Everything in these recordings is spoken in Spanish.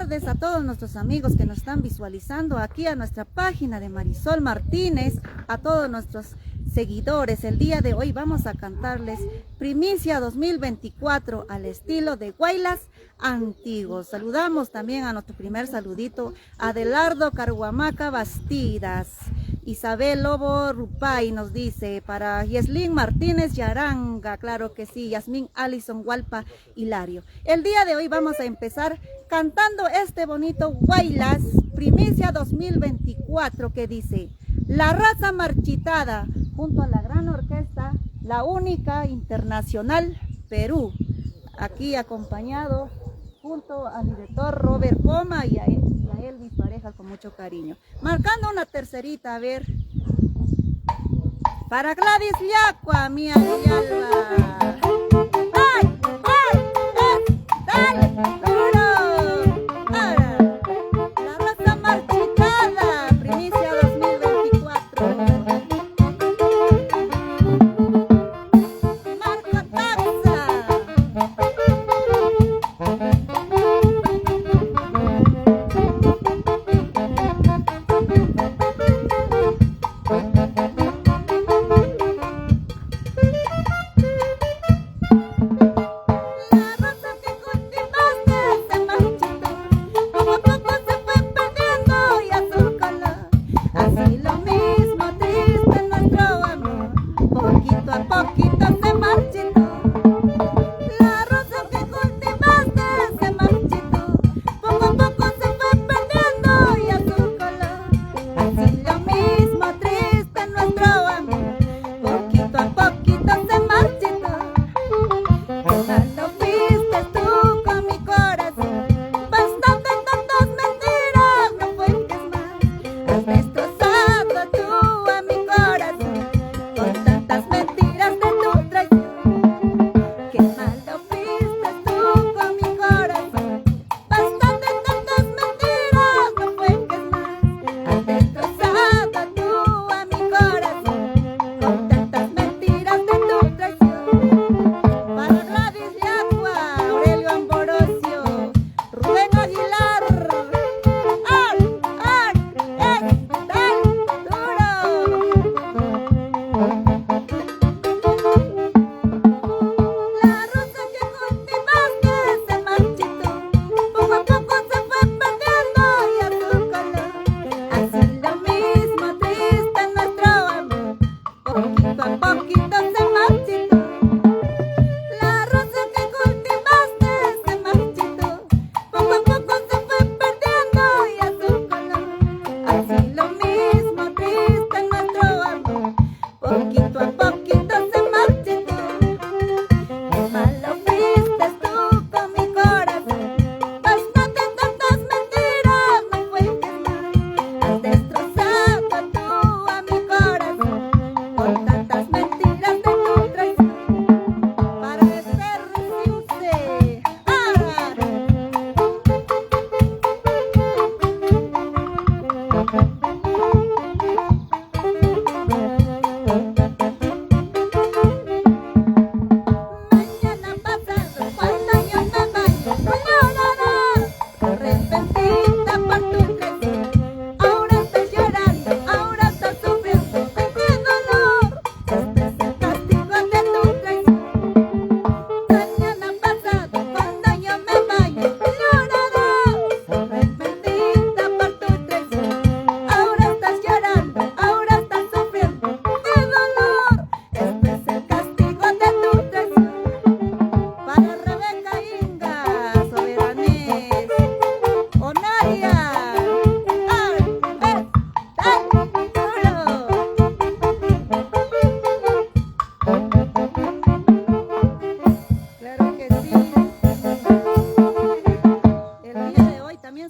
tardes a todos nuestros amigos que nos están visualizando aquí a nuestra página de Marisol Martínez, a todos nuestros seguidores. El día de hoy vamos a cantarles Primicia 2024 al estilo de Guaylas Antiguos. Saludamos también a nuestro primer saludito, Adelardo Carhuamaca Bastidas. Isabel Lobo Rupay nos dice, para Yeslin Martínez Yaranga, claro que sí, Yasmín Alison Hualpa Hilario. El día de hoy vamos a empezar cantando este bonito Guaylas, Primicia 2024, que dice: La raza marchitada, junto a la gran orquesta, la única internacional Perú, aquí acompañado junto al director Robert Poma y a Elvis Pareja con mucho cariño. Marcando una tercerita, a ver. Para Gladys Yacua, mi Alba. ¡Ay, ay, ay! ¡Dale, duro! Ahora, la raza marchitada, Primicia 2024. Marco Taxa.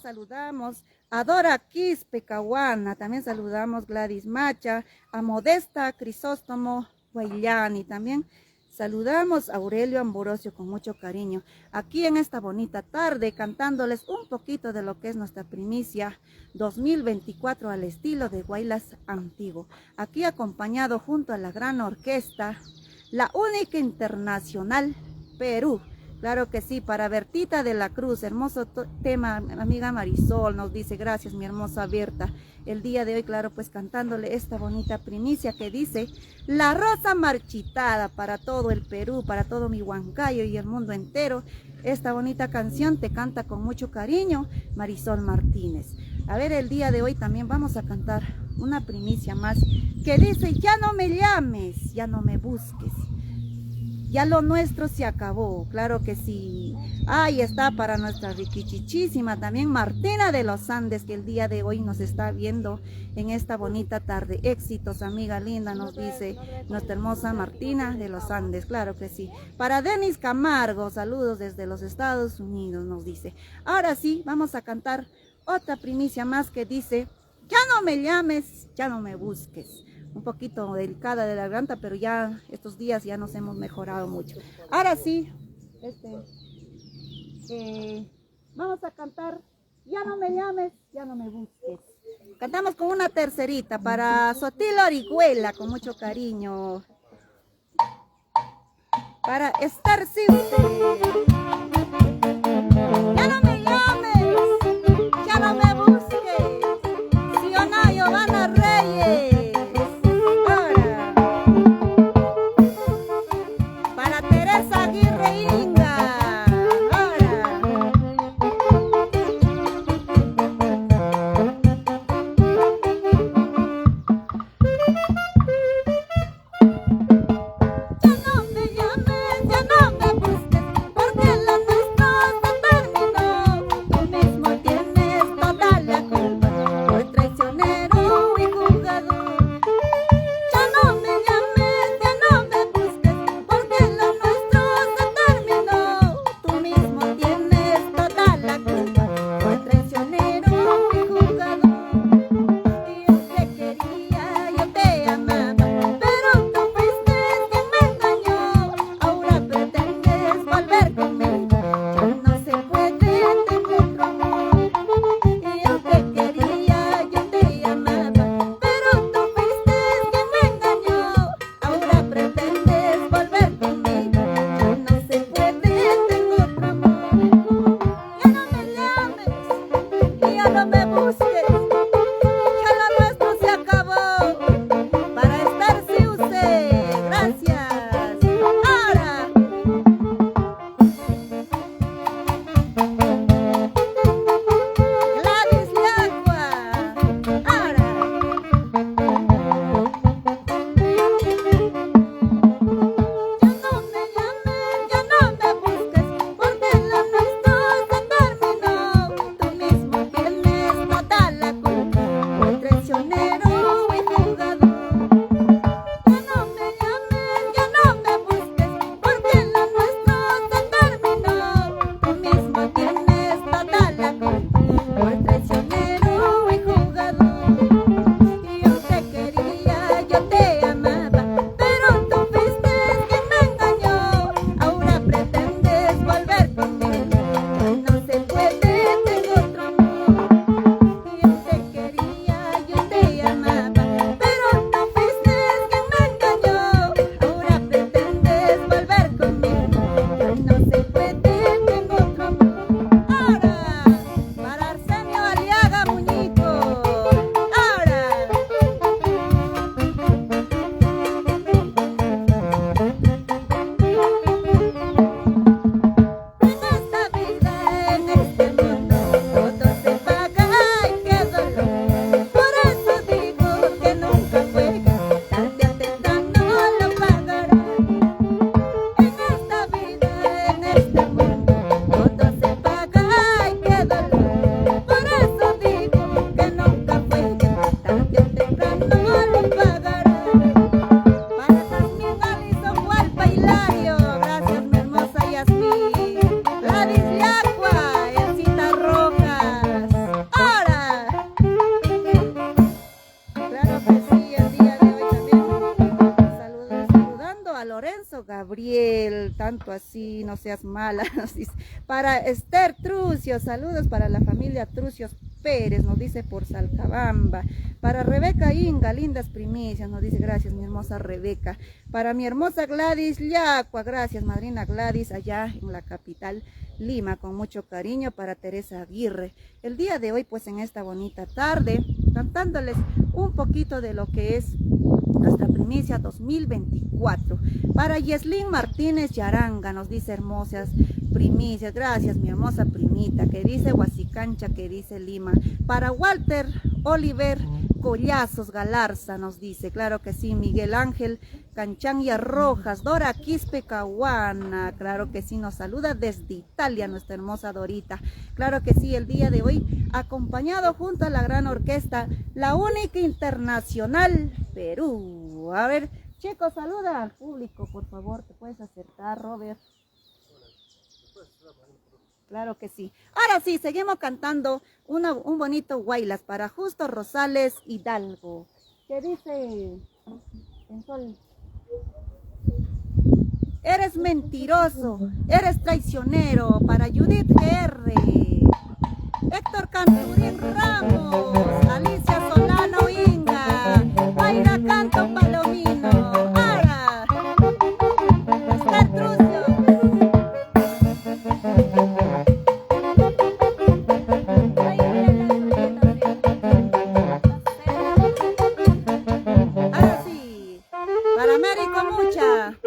Saludamos a Dora Quispe Cahuana, también saludamos Gladys Macha, a Modesta Crisóstomo Guayllani, también saludamos a Aurelio Ambrosio con mucho cariño, aquí en esta bonita tarde cantándoles un poquito de lo que es nuestra primicia 2024 al estilo de Guaylas Antiguo, aquí acompañado junto a la gran orquesta, la única internacional Perú, Claro que sí, para Bertita de la Cruz, hermoso tema, amiga Marisol, nos dice, gracias mi hermosa Berta. El día de hoy, claro, pues cantándole esta bonita primicia que dice, la rosa marchitada para todo el Perú, para todo mi Huancayo y el mundo entero. Esta bonita canción te canta con mucho cariño Marisol Martínez. A ver, el día de hoy también vamos a cantar una primicia más que dice, ya no me llames, ya no me busques. Ya lo nuestro se acabó, claro que sí. Ahí está para nuestra riquichichísima también Martina de los Andes, que el día de hoy nos está viendo en esta bonita tarde. Éxitos, amiga linda, nos dice nuestra hermosa Martina de los Andes, claro que sí. Para Denis Camargo, saludos desde los Estados Unidos, nos dice. Ahora sí, vamos a cantar otra primicia más que dice, ya no me llames, ya no me busques. Un poquito delicada de la garganta, pero ya estos días ya nos hemos mejorado mucho. Ahora sí, vamos a cantar, ya no me llames, ya no me busques. Cantamos con una tercerita para Sotilo Orihuela, con mucho cariño. Para Esther Silce. Ya no me llames, ya no me busques. Siona Giovanna Reyes. Gabriel, tanto así, no seas mala. Para Esther Trucio, saludos para la familia Trucios Pérez, nos dice por Salcabamba. Para Rebeca Inga, lindas primicias, nos dice gracias mi hermosa Rebeca. Para mi hermosa Gladys Yacua, gracias madrina Gladys, allá en la capital Lima, con mucho cariño. Para Teresa Aguirre, el día de hoy pues en esta bonita tarde, cantándoles un poquito de lo que es nuestra primicia 2024. Para Yeslin Martínez Yaranga, nos dice hermosas primicias, gracias mi hermosa primita, que dice Huasicancha, que dice Lima. Para Walter Oliver Collazos Galarza, nos dice, claro que sí, Miguel Ángel Canchanya Rojas, Dora Quispe Cahuana, claro que sí, nos saluda desde Italia nuestra hermosa Dorita, claro que sí, el día de hoy acompañado junto a la gran orquesta, la única internacional Perú. A ver, chicos, saluda al público, por favor, te puedes acercar, Robert. Claro que sí. Ahora sí, seguimos cantando un bonito guaylas para Justo Rosales Hidalgo. ¿Qué dice en sol? Eres mentiroso, eres traicionero. Para Judith GR, Héctor Canturín Ramos, Alicia Solano Inga, Mayra Canto Palomino. Ahora, Esther Trucio. Ahora sí, para Américo Mucha.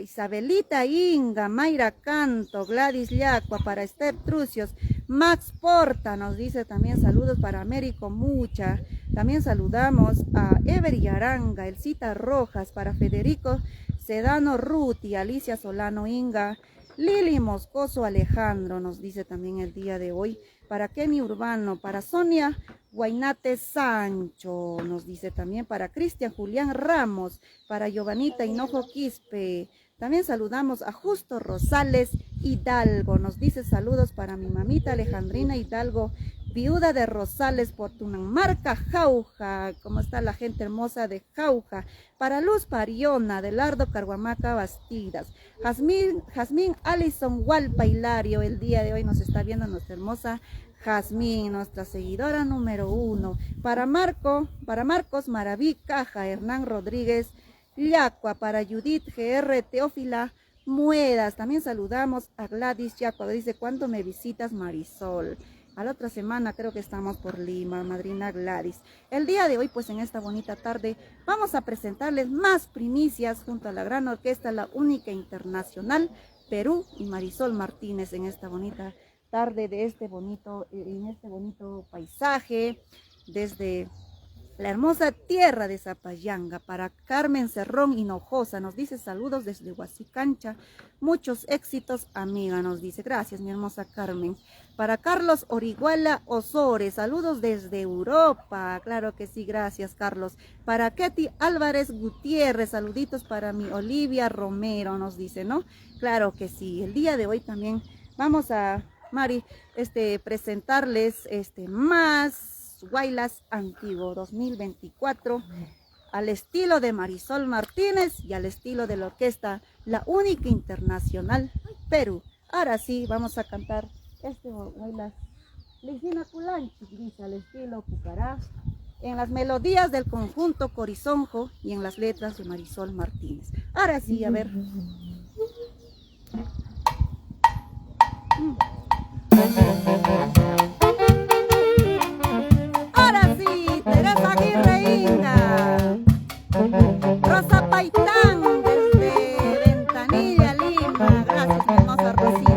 Isabelita Inga, Mayra Canto, Gladys Yacua, para Esther Trucios, Max Porta nos dice también saludos para Américo Mucha. También saludamos a Ever Yaranga, Elcita Rojas, para Federico Sedano Ruti, Alicia Solano Inga, Lili Moscoso Alejandro nos dice también el día de hoy, para Kenny Urbano, para Sonia Guainate Sancho nos dice también, para Cristian Julián Ramos, para Giovanita Hinojo Quispe. También saludamos a Justo Rosales Hidalgo, nos dice saludos para mi mamita Alejandrina Hidalgo viuda de Rosales por Tunanmarca, Jauja, ¿cómo está la gente hermosa de Jauja? Para Luz Pariona, de Lardo Carhuamaca, Bastidas. Jazmín Alison Hualpa Hilario, el día de hoy nos está viendo nuestra hermosa Jazmín, nuestra seguidora número 1. Para Marcos Maraví Caja, Hernán Rodríguez Yacua, para Judith GR Teófila Muedas. También saludamos a Gladys Yacua, dice, ¿cuándo me visitas, Marisol? A la otra semana creo que estamos por Lima, madrina Gladys. El día de hoy, pues en esta bonita tarde, vamos a presentarles más primicias junto a la gran orquesta, la única internacional, Perú y Marisol Martínez en esta bonita tarde de en este bonito paisaje, desde la hermosa tierra de Zapayanga. Para Carmen Cerrón Hinojosa, nos dice saludos desde Huasicancha, muchos éxitos, amiga, nos dice. Gracias, mi hermosa Carmen. Para Carlos Orihuela Osores, saludos desde Europa. Claro que sí, gracias, Carlos. Para Ketty Álvarez Gutiérrez, saluditos para mi Olivia Romero, nos dice, ¿no? Claro que sí. El día de hoy también vamos a, Mari, presentarles más Guaylas Antiguo 2024 al estilo de Marisol Martínez y al estilo de la orquesta La Única Internacional Perú. Ahora sí, vamos a cantar Guaylas Ligina Culanchi, dice, al estilo Pucará, en las melodías del conjunto Corizonjo y en las letras de Marisol Martínez. Ahora sí, a ver. Ahora sí, Teresa Aguirre Inga, Rosa Paitán desde Ventanilla, Lima. Gracias, mi hermosa Rosita.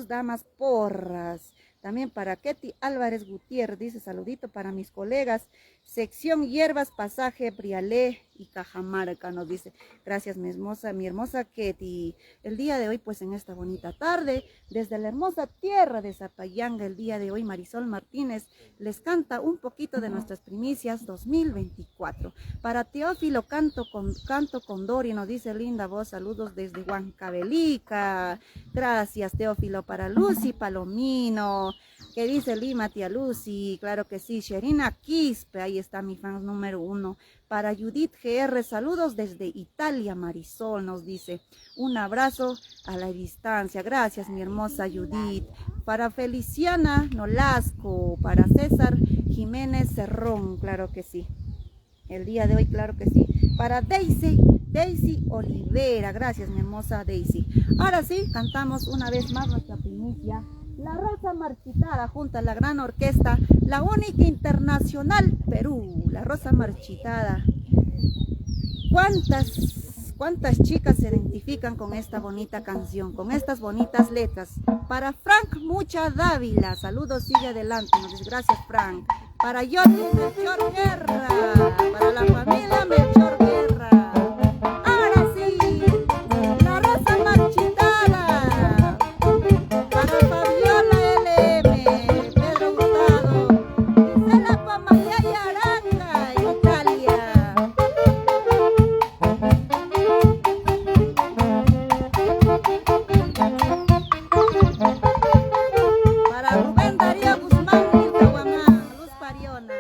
Luz Damas Porras. También para Ketty Álvarez Gutiérrez, dice saludito para mis colegas. Sección Hierbas, Pasaje, Brialé y Cajamarca, nos dice. Gracias mi hermosa Ketty. El día de hoy, pues en esta bonita tarde, desde la hermosa tierra de Zapayanga, el día de hoy Marisol Martínez les canta un poquito de nuestras primicias 2024. Para Teófilo Canto con Dori, nos dice linda voz, saludos desde Huancavelica. Gracias Teófilo. Para Lucy Palomino, que dice Lima, tía Lucy, claro que sí. Sherina Quispe, ahí está mi fan número 1. Para Judith GR, saludos desde Italia, Marisol, nos dice. Un abrazo a la distancia. Gracias, mi hermosa Judith. Para Feliciana Nolasco, para César Jiménez Cerrón, claro que sí. El día de hoy, claro que sí. Para Daisy Olivera, gracias, mi hermosa Daisy. Ahora sí, cantamos una vez más nuestra primicia. La Rosa Marchitada junto a la gran orquesta, la única internacional Perú, la Rosa Marchitada. ¿Cuántas chicas se identifican con esta bonita canción, con estas bonitas letras? Para Frank Mucha Dávila, saludos, sigue adelante, nos dice, gracias Frank. Para Yoti Melchor Guerra, para la familia Melchor Guerra. Ahora sí, la Rosa Marchitada. Para Fabiola LM, Pedro Hurtado, Gisela Pamayaya Aranga, Italia. Para Rubén Darío Guzmán, Luz Pariona.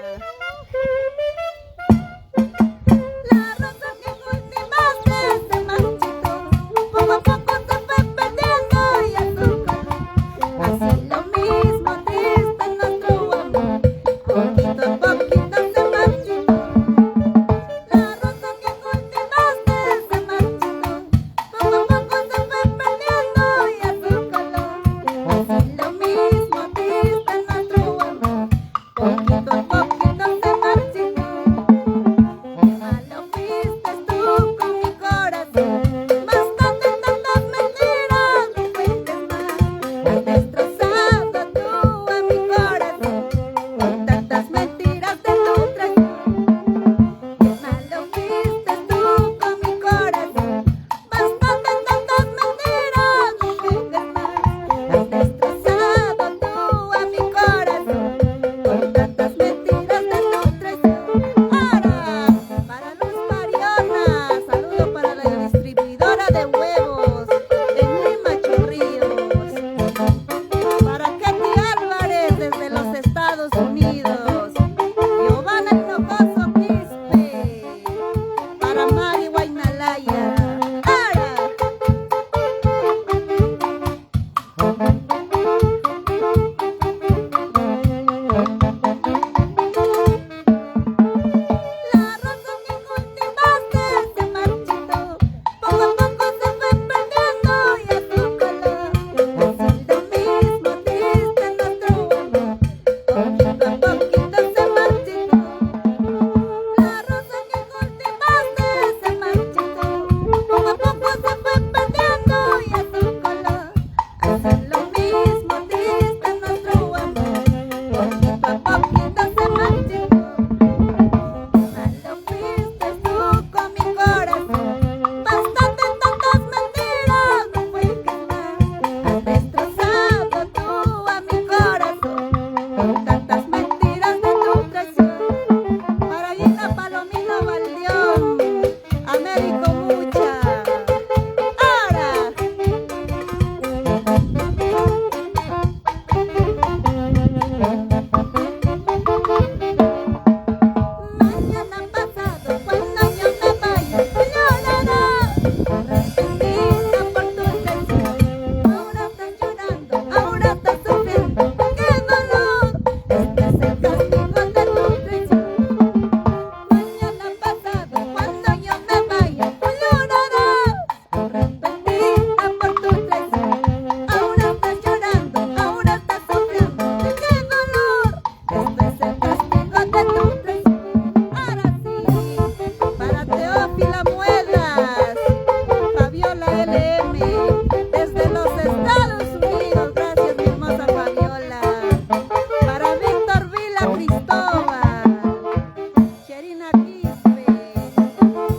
Magdalena Quispe.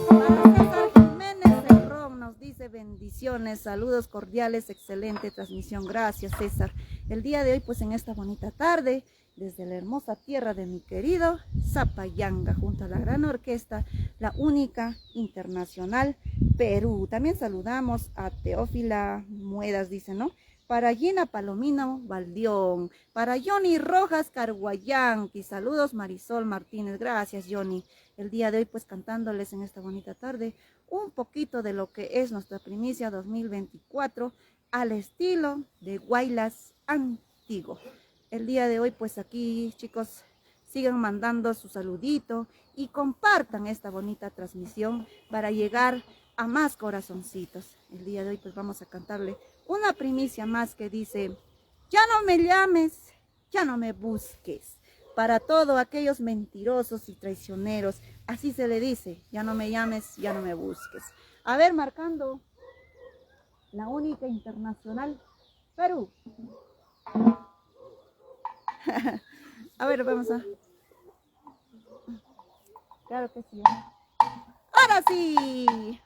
Para César Jiménez Cerrón nos dice bendiciones, saludos cordiales, excelente transmisión. Gracias, César. El día de hoy, pues en esta bonita tarde, desde la hermosa tierra de mi querido Zapayanga, junto a la gran orquesta, la única internacional Perú. También saludamos a Teófila Muedas, dice, ¿no? Para Gina Palomino Valdión, para Johnny Rojas Carguayanqui, saludos Marisol Martínez, gracias Johnny. El día de hoy pues cantándoles en esta bonita tarde un poquito de lo que es nuestra primicia 2024 al estilo de Guaylas Antiguo. El día de hoy pues aquí chicos sigan mandando su saludito y compartan esta bonita transmisión para llegar a más corazoncitos. El día de hoy pues vamos a cantarle una primicia más que dice: ya no me llames, ya no me busques. Para todos aquellos mentirosos y traicioneros, así se le dice: ya no me llames, ya no me busques. A ver, marcando la única internacional Perú. A ver, vamos a... Claro que sí. ¡Ahora sí!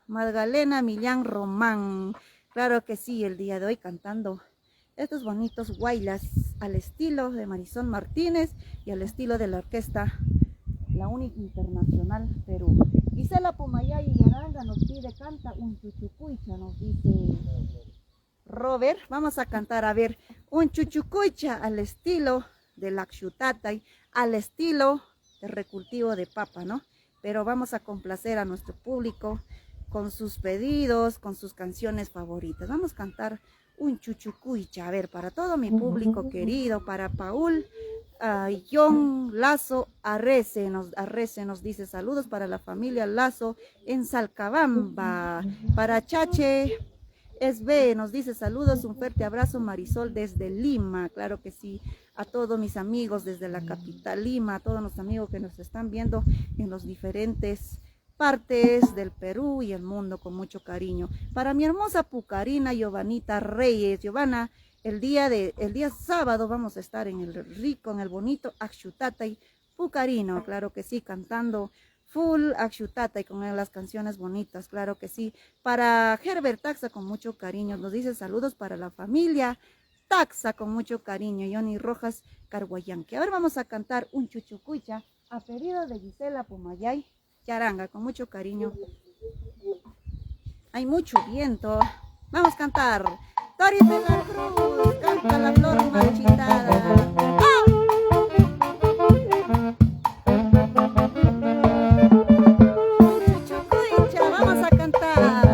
Magdalena Millán Román. Claro que sí, el día de hoy cantando estos bonitos guaylas al estilo de Marisol Martínez y al estilo de la orquesta La Única Internacional Perú. Gisela Pumayay y Aranga nos pide, canta un chuchucuicha, nos dice Robert. Vamos a cantar, a ver, un chuchucuicha al estilo de la Axutatay, al estilo de recultivo de papa, ¿no? Pero vamos a complacer a nuestro público con sus pedidos, con sus canciones favoritas. Vamos a cantar un chuchucuicha, a ver, para todo mi público querido, para Paul, John Lazo Arrece nos dice saludos para la familia Lazo en Salcabamba, para Chache SB nos dice saludos, un fuerte abrazo Marisol desde Lima, claro que sí, a todos mis amigos desde la capital Lima, a todos los amigos que nos están viendo en los diferentes partes del Perú y el mundo con mucho cariño. Para mi hermosa Pucarina Giovanita Reyes, Giovanna, el día sábado vamos a estar en el rico, en el bonito Axutatay Pucarino, claro que sí, cantando full Axutatay con las canciones bonitas, claro que sí. Para Herbert Taxa con mucho cariño, nos dice saludos para la familia Taxa con mucho cariño, Johnny Rojas Carguayanque. Ahora vamos a cantar un chuchucuicha a pedido de Gisela Pumayay Yaranga, con mucho cariño. Hay mucho viento. Vamos a cantar. Doris de la Cruz, canta la flor marchitada. ¡Oh! Chuchucuicha, vamos a cantar.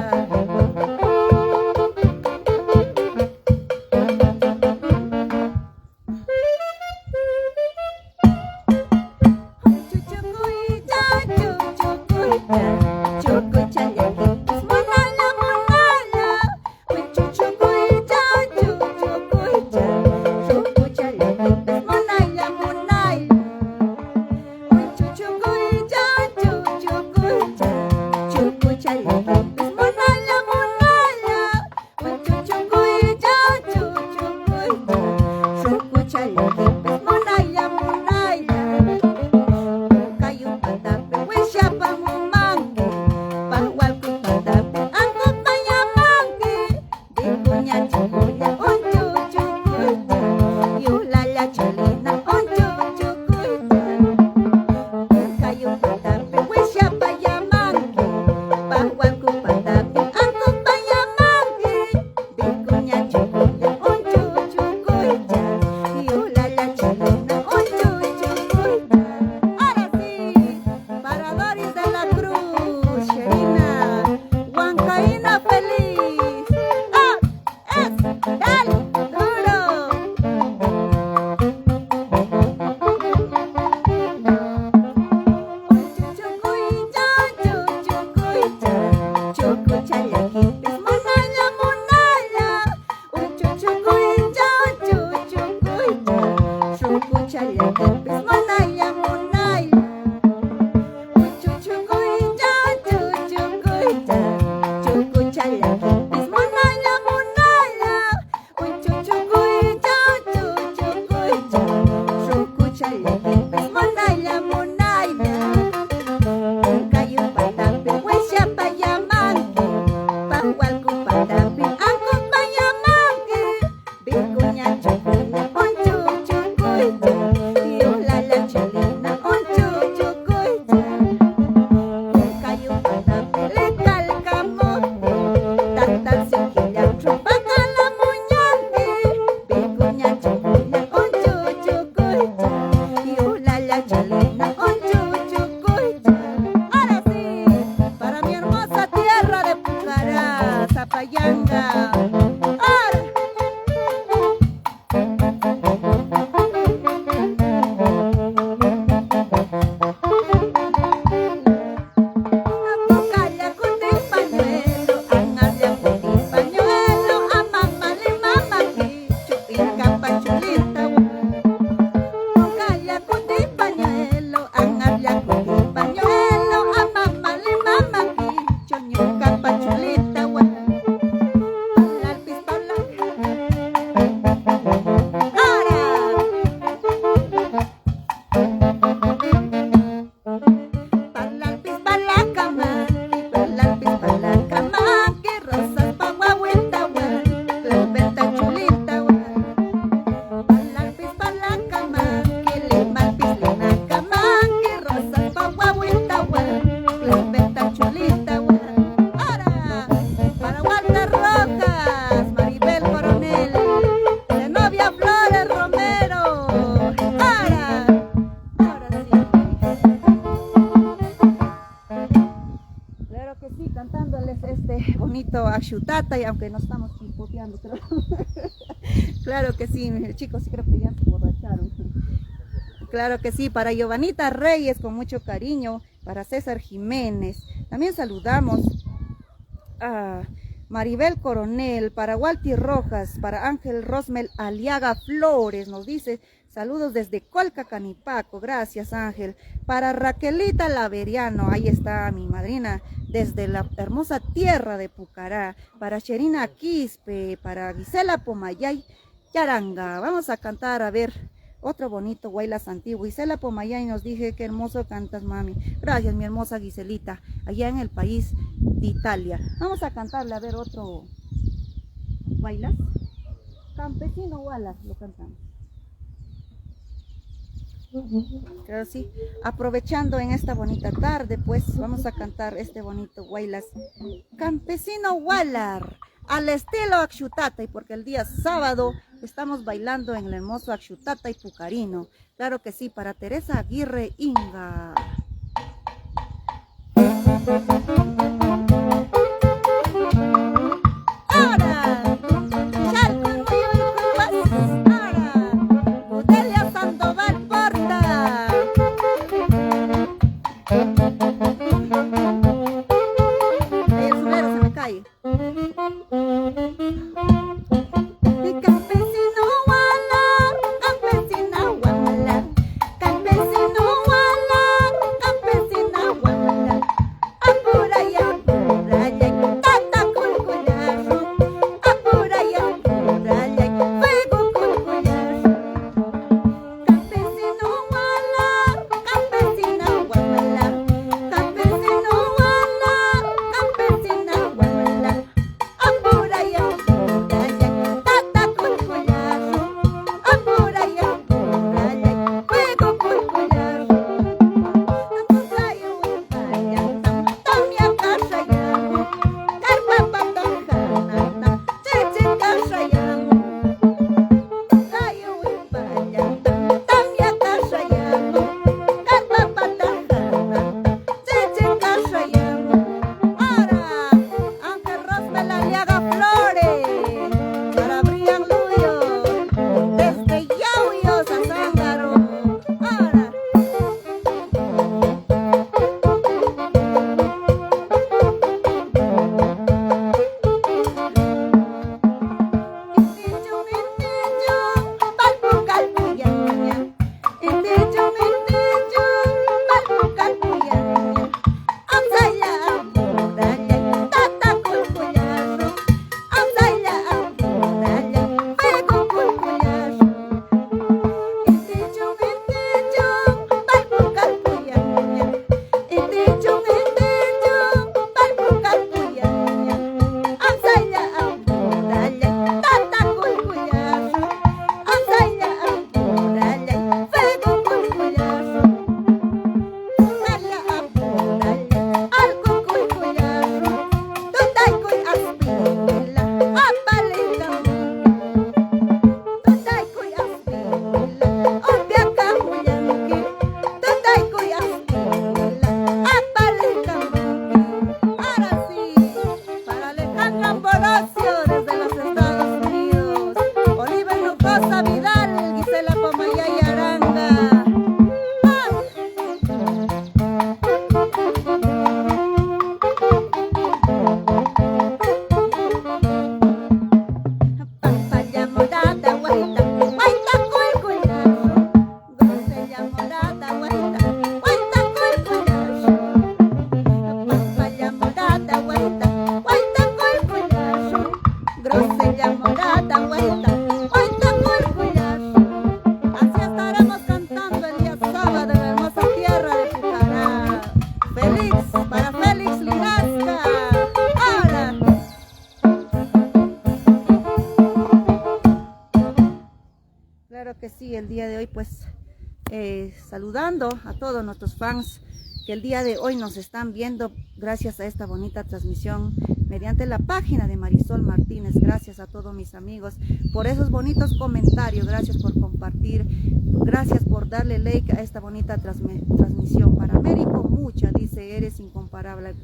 Axutata, y aunque no estamos chispoteando, pero claro que sí, chicos, sí creo que ya se emborracharon. Claro que sí, para Giovanita Reyes con mucho cariño, para César Jiménez. También saludamos a Maribel Coronel, para Walti Rojas, para Ángel Rosmel Aliaga Flores, nos dice saludos desde Colca, Canipaco, gracias Ángel. Para Raquelita Laveriano, ahí está mi madrina, desde la hermosa tierra de Pucará. Para Sherina Quispe, para Gisela Pomayay Yaranga, vamos a cantar, a ver, otro bonito Guaylas antiguo. Gisela Pomayay nos dije, qué hermoso cantas, mami. Gracias, mi hermosa Giselita, allá en el país de Italia. Vamos a cantarle, a ver, otro Guaylas. Campesino Wallace, lo cantamos. Claro, sí. Aprovechando en esta bonita tarde, pues vamos a cantar este bonito Guaylas. Campesino Walar, al estilo Axutata, y porque el día sábado estamos bailando en el hermoso Axutata y Pucarino. Claro que sí, para Teresa Aguirre Inga. Ahora, Odelia Sandoval Porta. El sombrero se me cae. El día de hoy pues saludando a todos nuestros fans que el día de hoy nos están viendo gracias a esta bonita transmisión mediante la página de Marisol Martínez. Gracias a todos mis amigos por esos bonitos comentarios, gracias por compartir, gracias por darle like a esta bonita transmisión. Para Américo, mucha, dice, eres incomparable,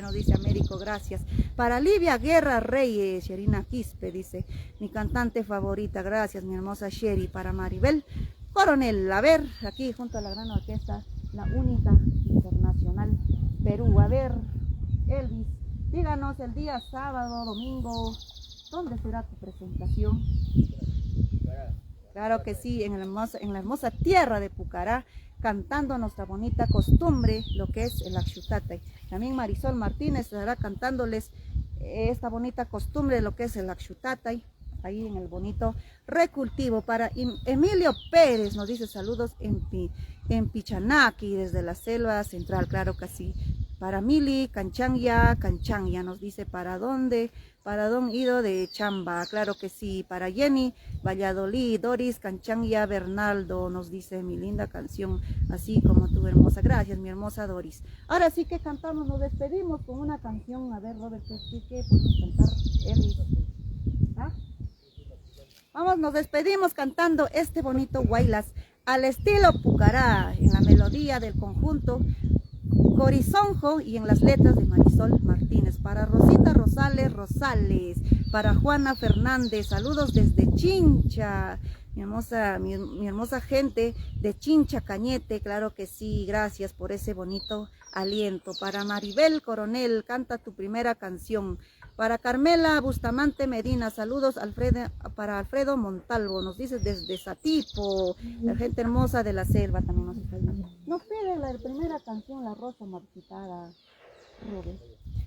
nos dice Américo, gracias. Para Livia Guerra Reyes, Sherina Quispe, dice, mi cantante favorita, gracias, mi hermosa Sherry. Para Maribel Coronel, a ver, aquí junto a la gran orquesta, la única internacional Perú. A ver, Elvis, díganos el día sábado, domingo, ¿dónde será tu presentación? Claro que sí, en la hermosa tierra de Pucará, cantando nuestra bonita costumbre, lo que es el Axutatay. También Marisol Martínez estará cantándoles esta bonita costumbre, lo que es el Axutatay, ahí en el bonito recultivo. Para Emilio Pérez, nos dice saludos en Pichanaki, desde la selva central, claro que sí. Para Mili Canchanya, nos dice para dónde, para Don Ido de Chamba, claro que sí. Para Jenny Valladolid, Doris Canchanya Bernaldo, nos dice mi linda canción, así como tú, hermosa. Gracias, mi hermosa Doris. Ahora sí que cantamos, nos despedimos con una canción. A ver, Robert, ¿qué podemos cantar? Elvis. ¿Ah? Vamos, nos despedimos cantando este bonito Guaylas al estilo Pucará, en la melodía del conjunto Corizonjo y en las letras de Marisol Martínez. Para Rosita Rosales, para Juana Fernández, saludos desde Chincha, mi hermosa gente de Chincha Cañete, claro que sí, gracias por ese bonito aliento. Para Maribel Coronel, canta tu primera canción. Para Carmela Bustamante Medina, saludos para Alfredo Montalvo, nos dice desde Satipo, la gente hermosa de la selva también nos está ayudando. Nos pide la primera canción, La Rosa Marchitada, Robert.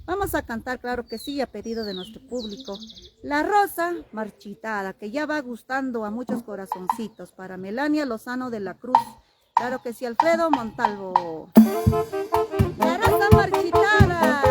Vamos a cantar, claro que sí, a pedido de nuestro público, La Rosa Marchitada, que ya va gustando a muchos corazoncitos. Para Melania Lozano de la Cruz, claro que sí, Alfredo Montalvo. La Rosa Marchitada.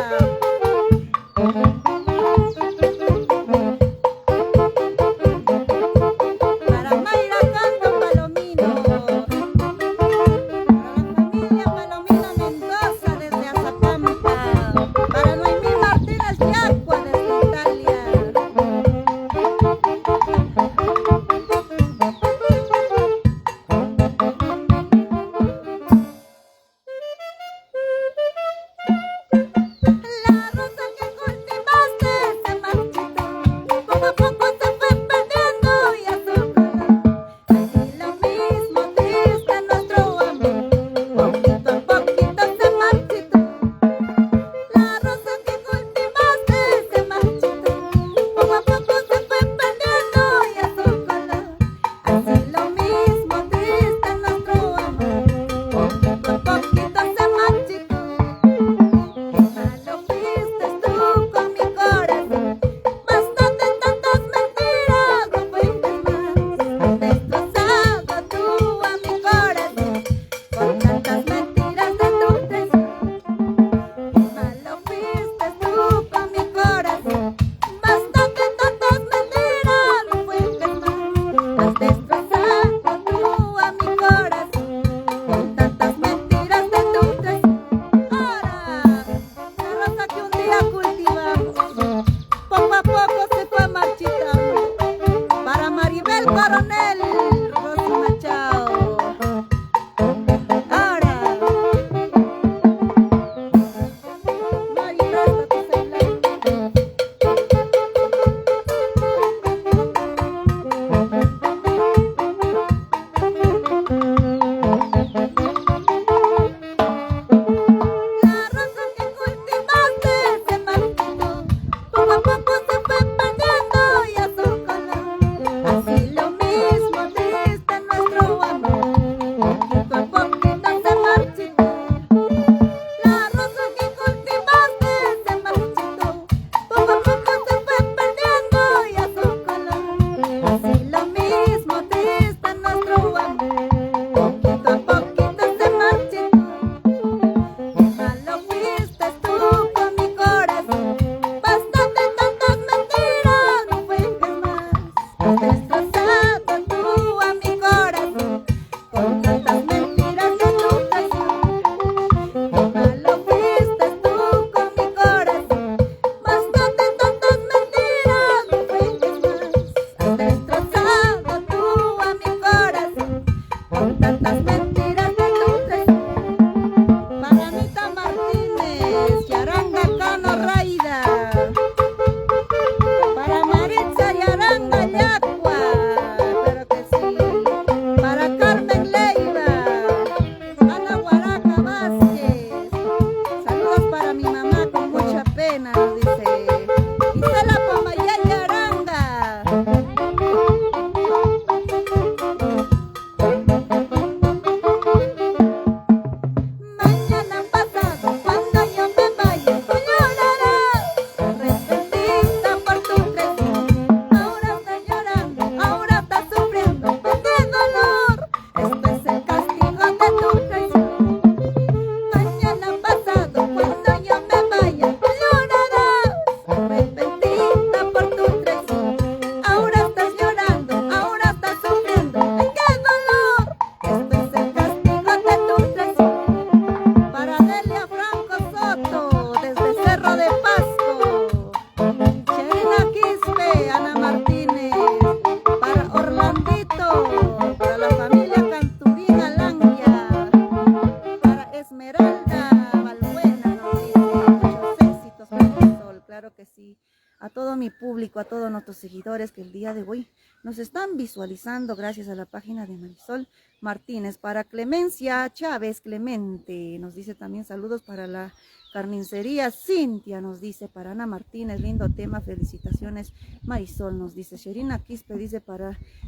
público, a todos nuestros seguidores que el día de hoy nos están visualizando gracias a la página de Marisol Martínez. Para Clemencia Chávez Clemente, nos dice también saludos para la carnicería. Cintia nos dice para Ana Martínez, lindo tema, felicitaciones Marisol, nos dice. Sherina Quispe dice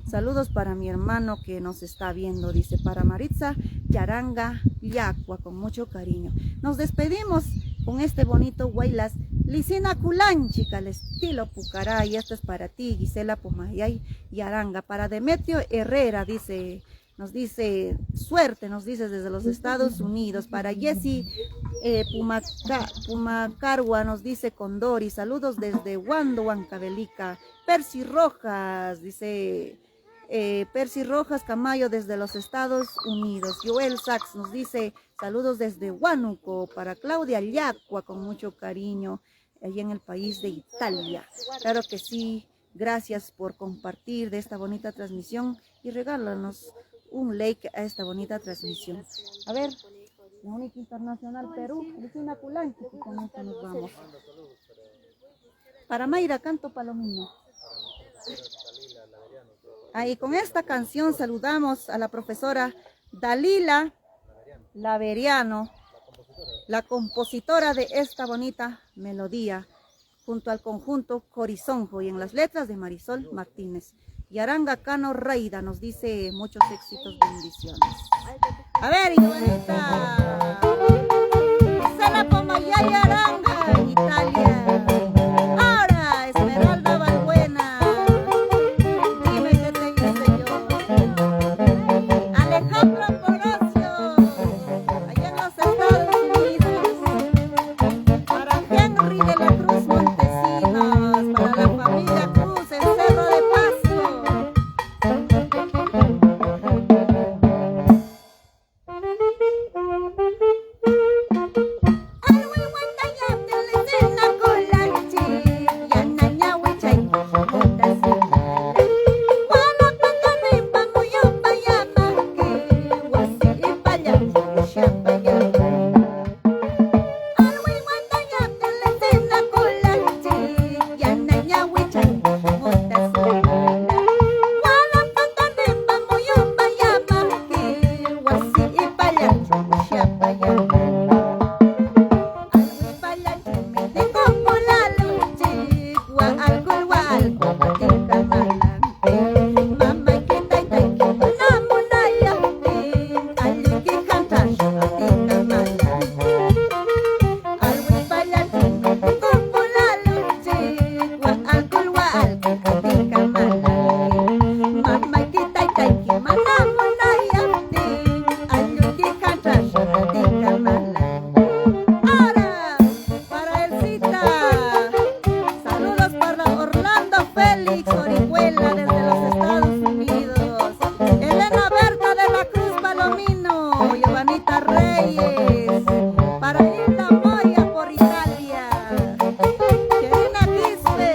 saludos para mi hermano que nos está viendo, dice para Maritza Yaranga Yacua, con mucho cariño. Nos despedimos con este bonito Guaylas Licina Culanchica, al estilo Pucaray. Esto es para ti, Gisela Pumayay Yaranga. Para Demetrio Herrera dice, nos dice suerte, nos dice desde los Estados Unidos. Para Jessy Pumacarua nos dice Condori, saludos desde Huando, Huancavelica. Percy Rojas dice Percy Rojas Camayo desde los Estados Unidos. Joel Sachs nos dice saludos desde Huánuco. Para Claudia Yacua, con mucho cariño, allí en el país de Italia. Claro que sí, gracias por compartir de esta bonita transmisión y regálanos un like a esta bonita transmisión. A ver, la única internacional Perú, Licina Culanchi, y con esto nos vamos. Para Mayra Canto Palomino. Ahí con esta canción saludamos a la profesora Dalila Laveriano, la compositora de esta bonita melodía, junto al conjunto Corizonjo, y en las letras de Marisol Martínez. Yaranga Cano Reida nos dice muchos éxitos, bendiciones. A ver, Iguanita. Gisela Pomayay Yaranga, Italia. Ahora, Esmeralda Valbuena. Dime qué te hice yo. Alejandro Porocio, allá en los Estados Unidos. Para Henry de la Cruz Montesinos, para la familia Cruz en Cerro de Pasto. Félix Orihuela desde los Estados Unidos. Elena Berta de la Cruz Palomino. Giovanita Reyes. Para Hilda Moya por Italia. Sherina Quispe.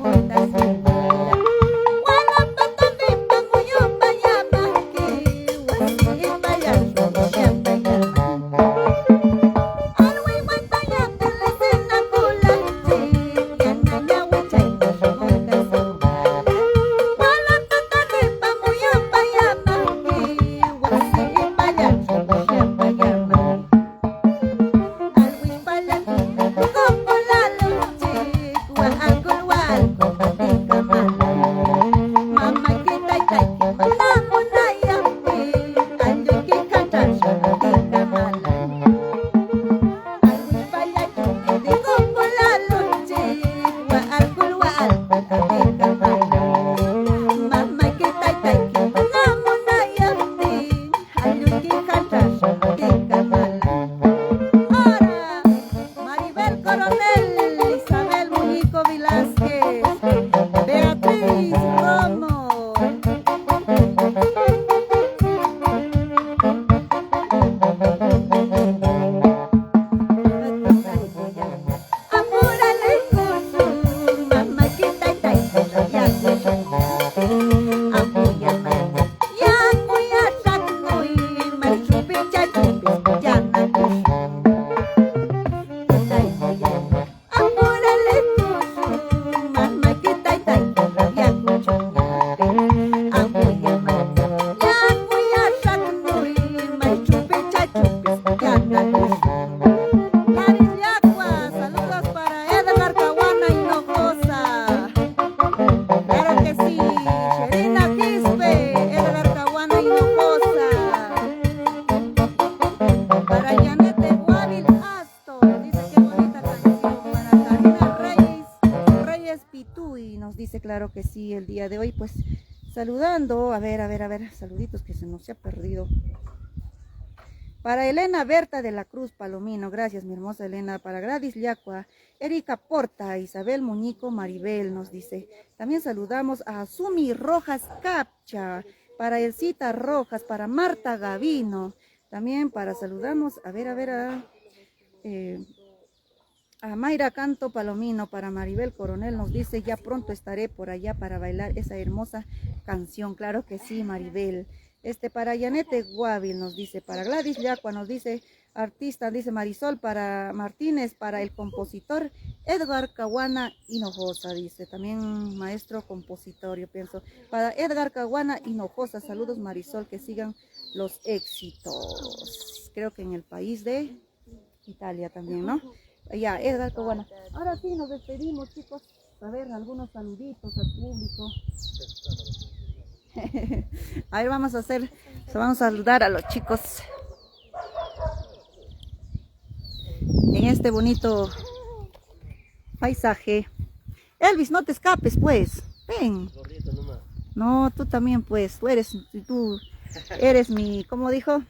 Juntas Saludos para Edgar Caguana Hinojosa. Claro que sí, Sherina Quispe, Edgar Caguana Hinojosa. Para Yanete Guavil Astor, dice qué bonita canción. Para Karina Reyes Pituy, nos dice claro que sí, el día de hoy, pues saludando, a ver, saluditos que se nos ha perdido. Para Elena Berta de la Cruz Palomino, gracias mi hermosa Elena. Para Gladys Liacua, Erika Porta, Isabel Muñico, Maribel nos dice. También saludamos a Sumi Rojas Capcha, para Elcita Rojas, para Marta Gavino. También saludamos, a Mayra Canto Palomino, para Maribel Coronel nos dice, ya pronto estaré por allá para bailar esa hermosa canción. Claro que sí, Maribel. Para Yanete Guavil nos dice, para Gladys Yacua nos dice, artista, dice Marisol, para Martínez, para el compositor Edgar Caguana Hinojosa, dice, también maestro compositor, yo pienso, para Edgar Caguana Hinojosa, saludos Marisol, que sigan los éxitos, creo que en el país de Italia también, ¿no? Ya, Edgar Caguana. Ahora sí, nos despedimos, chicos, a ver, algunos saluditos al público. A ver, vamos a saludar a los chicos en este bonito paisaje. Elvis, no te escapes, pues. Ven. No, tú también, pues. Tú eres mi, ¿cómo dijo?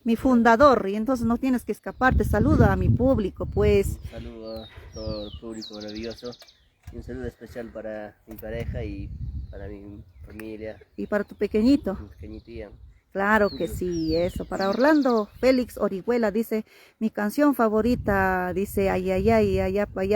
Mi fundador, y entonces no tienes que escaparte. Saluda a mi público, pues. Un saludo a todo el público maravilloso. Y un saludo especial para mi pareja y para mi familia. Y para tu pequeñito. Mi pequeñitía. Claro que sí, eso. Para Orlando Félix Orihuela, dice, mi canción favorita, dice, ay, allá,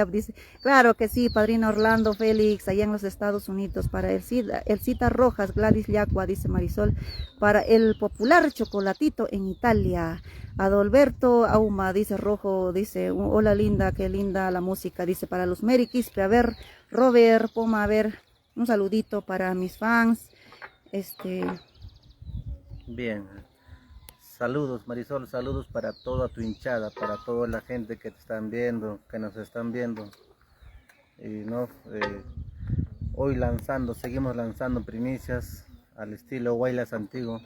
dice, claro que sí, padrino Orlando Félix, allá en los Estados Unidos. Para Elcita Rojas, Gladys Liacua, dice Marisol. Para el popular chocolatito en Italia. Adalberto Auma, dice Rojo, dice, hola linda, qué linda la música, dice, para los Mary Quispe, a ver, Robert Poma, a ver, un saludito para mis fans, Bien, saludos Marisol, saludos para toda tu hinchada, para toda la gente que te están viendo, que nos están viendo. Y hoy seguimos lanzando primicias al estilo Guaylas Antiguo,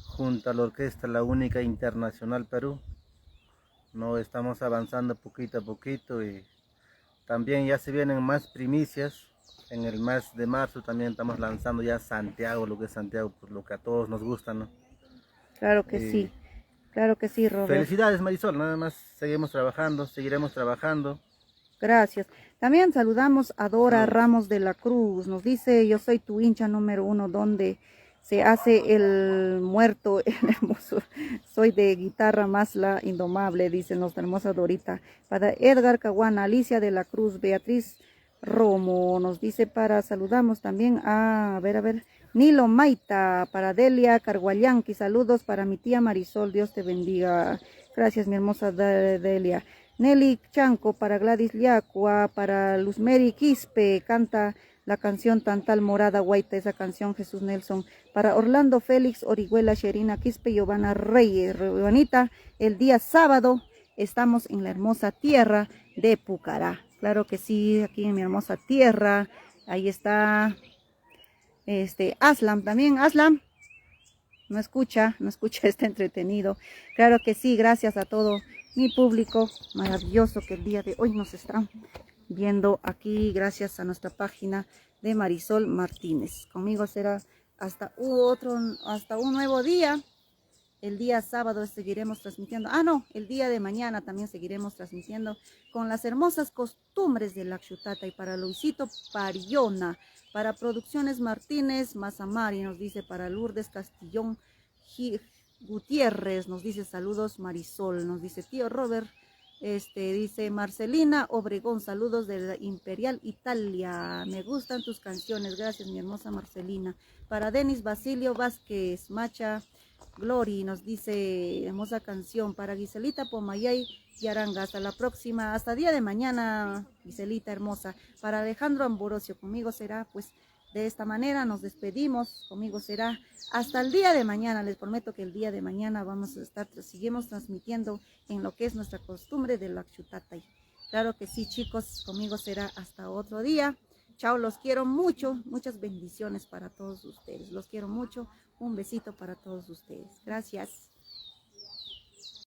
junto a la orquesta La Única Internacional Perú. Estamos avanzando poquito a poquito y también ya se vienen más primicias. En el mes de marzo también estamos lanzando ya Santiago, lo que es Santiago, pues lo que a todos nos gusta, ¿no? Claro que sí, Robert. Felicidades Marisol, nada más seguimos trabajando, seguiremos trabajando. Gracias. También saludamos a Dora Ramos de la Cruz, nos dice, yo soy tu hincha número 1, donde se hace el muerto, el hermoso, soy de guitarra más la indomable, dice nuestra hermosa Dorita. Para Edgar Caguana, Alicia de la Cruz, Beatriz Romo nos dice, saludamos también a Nilo Maita, para Delia Carguayanqui, saludos para mi tía Marisol, Dios te bendiga. Gracias mi hermosa Delia. Nelly Chanco, para Gladys Liacua, para Luzmeri Quispe, canta la canción Tantal Morada Guaita, esa canción Jesús Nelson. Para Orlando Félix Orihuela, Sherina Quispe, Giovanna Reyes, Giovanita, el día sábado estamos en la hermosa tierra de Pucará. Claro que sí, aquí en mi hermosa tierra. Ahí está Aslam también. Aslam, no escucha, está entretenido. Claro que sí, gracias a todo mi público maravilloso que el día de hoy nos están viendo aquí. Gracias a nuestra página de Marisol Martínez. Conmigo será hasta un nuevo día. El día sábado seguiremos transmitiendo, el día de mañana también seguiremos transmitiendo con las hermosas costumbres de la Xutata. Y para Luisito Pariona, para Producciones Martínez Mazamari, nos dice, para Lourdes Castillón Gutiérrez, nos dice saludos Marisol, nos dice tío Robert, Dice Marcelina Obregón, saludos de la Imperial Italia. Me gustan tus canciones, gracias mi hermosa Marcelina. Para Denis Basilio Vázquez, Macha Glory, nos dice hermosa canción. Para Giselita Pomayay y Aranga, hasta la próxima, hasta día de mañana, Giselita hermosa. Para Alejandro Ambrosio, conmigo será, pues de esta manera nos despedimos, conmigo será hasta el día de mañana. Les prometo que el día de mañana vamos a estar, seguimos transmitiendo en lo que es nuestra costumbre de la Chutatay. Claro que sí, chicos, conmigo será hasta otro día. Chao, los quiero mucho, muchas bendiciones para todos ustedes. Los quiero mucho, un besito para todos ustedes. Gracias.